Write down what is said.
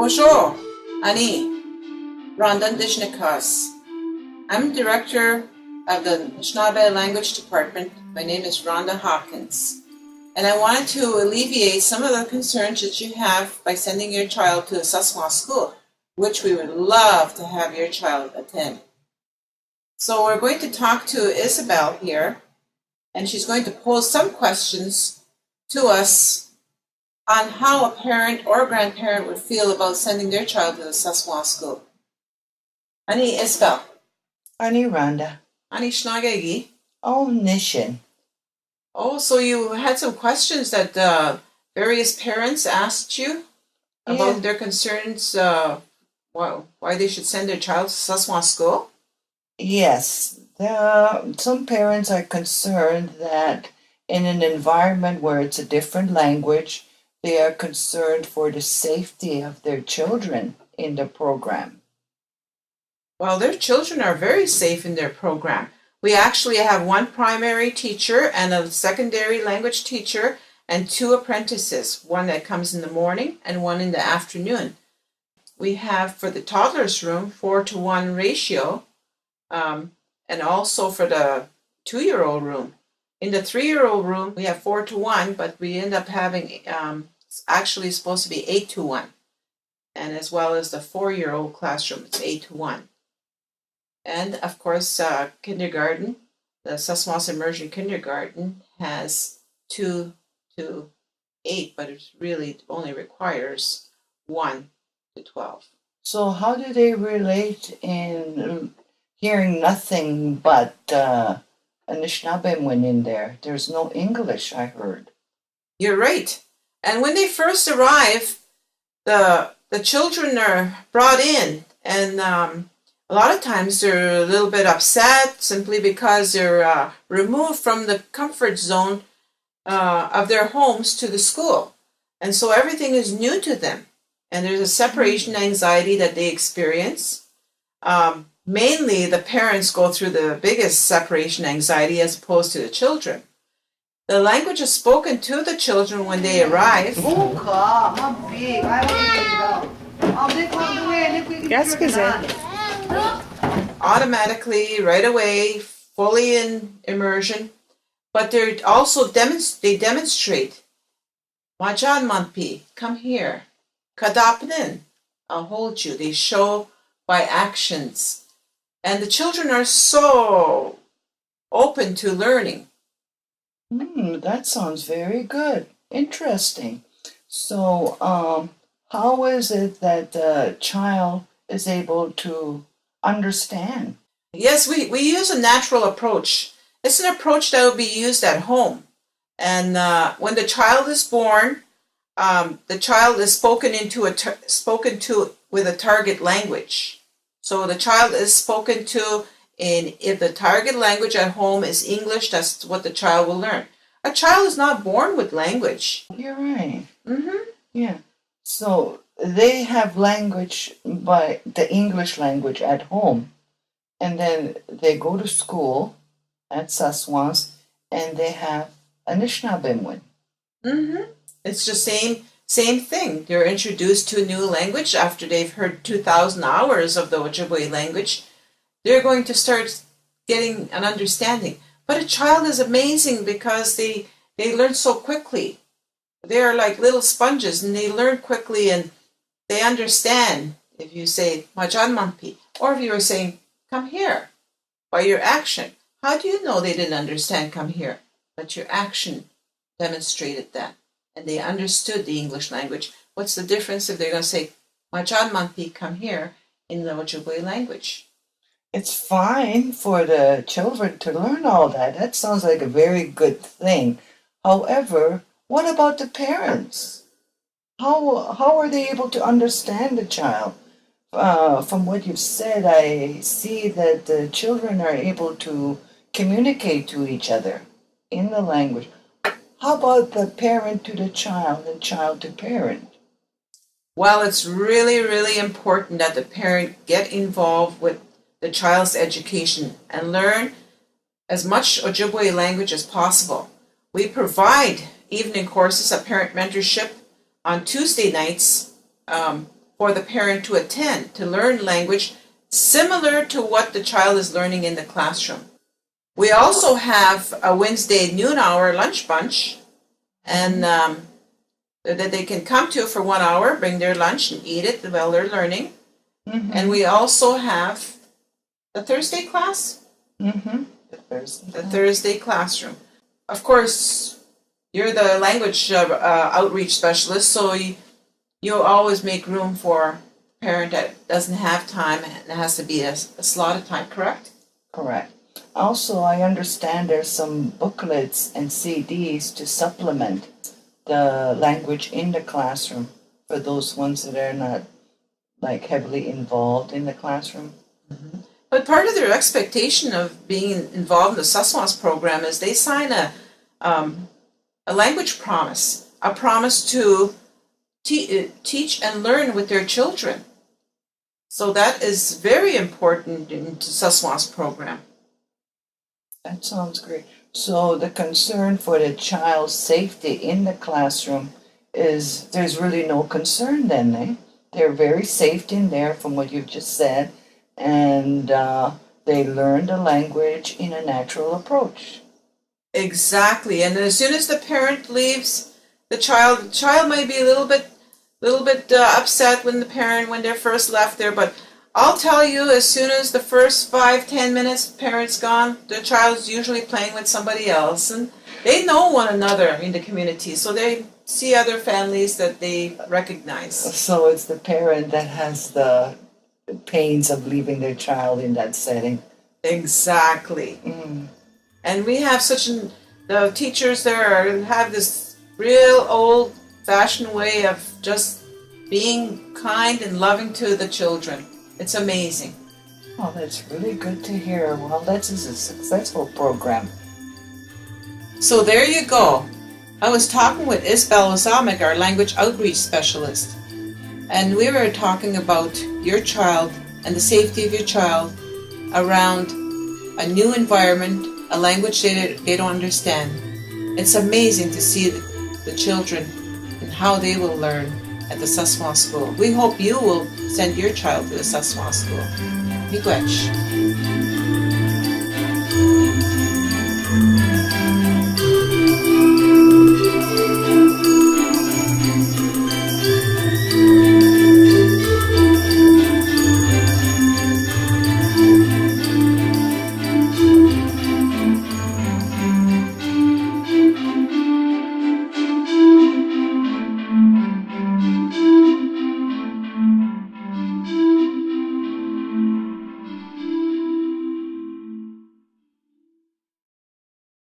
Bonjour, Ani, Rondon Dishnikas. I'm director of the Anishinaabe Language Department. My name is Rhonda Hawkins, and I wanted to alleviate some of the concerns that you have by sending your child to a Sasiwaans school, which we would love to have your child attend. So we're going to talk to Isabel here, and she's going to pose some questions to us on how a parent or grandparent would feel about sending their child to the Sasiwaans school. Ani Isabel. Ani Rhonda. Ani Shnagagi. Oh, Nishin. Oh, so you had some questions that various parents asked you about their concerns, why they should send their child to Sasiwaans school? Yes. Some parents are concerned that in an environment where it's a different language, they are concerned for the safety of their children in the program. Well, their children are very safe in their program. We actually have one primary teacher and a secondary language teacher and 2 apprentices, one that comes in the morning and one in the afternoon. We have for the toddlers room 4-to-1 ratio, and also for the 2-year-old room. In the 3-year-old room, we have 4-to-1, but we end up having actually supposed to be 8-to-1. And as well as the 4-year-old classroom, it's 8-to-1. And of course, kindergarten, the Sasiwaans Immersion Kindergarten has 2 to 8, but it really only requires 1 to 12. So how do they relate in hearing nothing but Anishinaabe went in there? There's no English, I heard. You're right. And when they first arrive, the children are brought in, and a lot of times they're a little bit upset simply because they're removed from the comfort zone of their homes to the school. And so everything is new to them. And there's a separation anxiety that they experience. Mainly the parents go through the biggest separation anxiety as opposed to the children. The language is spoken to the children when they arrive. Automatically, right away, fully in immersion, but they're also they demonstrate. Majan Manpi, come here. Kadapnin, I'll hold you. They show by actions, and the children are so open to learning. That sounds very good. Interesting. So, how is it that the child is able to understand? Yes, we use a natural approach. It's an approach that will be used at home. And when the child is born, the child is spoken to with a target language. So the child is spoken to if the target language at home is English, that's what the child will learn. A child is not born with language. You're right. Mm-hmm. Yeah. So they have language by the English language at home, and then they go to school at Sasiwaans, and they have Anishinaabe. Mm-hmm. It's the same thing. They're introduced to a new language after they've heard 2,000 hours of the Ojibwe language. They're going to start getting an understanding. But a child is amazing because they learn so quickly. They're like little sponges, and they learn quickly, and they understand if you say Majan Mampi, or if you were saying come here by your action. How do you know they didn't understand come here? But your action demonstrated that, and they understood the English language. What's the difference if they're going to say Majan Mampi, come here, in the Ojibwe language? It's fine for the children to learn all that. That sounds like a very good thing. However, what about the parents? How are they able to understand the child? From what you've said, I see that the children are able to communicate to each other in the language. How about the parent to the child and child to parent? Well, it's really, really important that the parent get involved with the child's education and learn as much Ojibwe language as possible. We provide evening courses of parent mentorship on Tuesday nights for for the parent to attend to learn language similar to what the child is learning in the classroom. We also have a Wednesday noon hour lunch bunch, and that they can come to for 1 hour, bring their lunch and eat it while they're learning. Mm-hmm. And we also have the Thursday class. Mm-hmm. The Thursday classroom. Of course, you're the language outreach specialist, so you'll always make room for a parent that doesn't have time, and it has to be a slotted time, correct? Correct. Also, I understand there's some booklets and CDs to supplement the language in the classroom for those ones that are not like heavily involved in the classroom. Mm-hmm. But part of their expectation of being involved in the Sasiwaans program is they sign a language promise, a promise to teach and learn with their children. So that is very important in the Sasiwaans program. That sounds great. So the concern for the child's safety in the classroom is there's really no concern then, eh? They're very safe in there from what you've just said, and they learn the language in a natural approach. Exactly. And as soon as the parent leaves, the child might be a little bit upset when they're first left there, but I'll tell you, as soon as the first 5-10 minutes parent's gone, the child's usually playing with somebody else, and they know one another in the community, so they see other families that they recognize. So it's the parent that has the pains of leaving their child in that setting. Exactly. Mm. And we have the teachers there have this real old-fashioned way of just being kind and loving to the children. It's amazing. Oh, that's really good to hear. Well, that's a successful program. So there you go. I was talking with Isabel Ozamek, our language outreach specialist, and we were talking about your child and the safety of your child around a new environment, a language they don't understand. It's amazing to see the children and how they will learn at the Sasiwaans school. We hope you will send your child to the Sasiwaans school. Miigwech.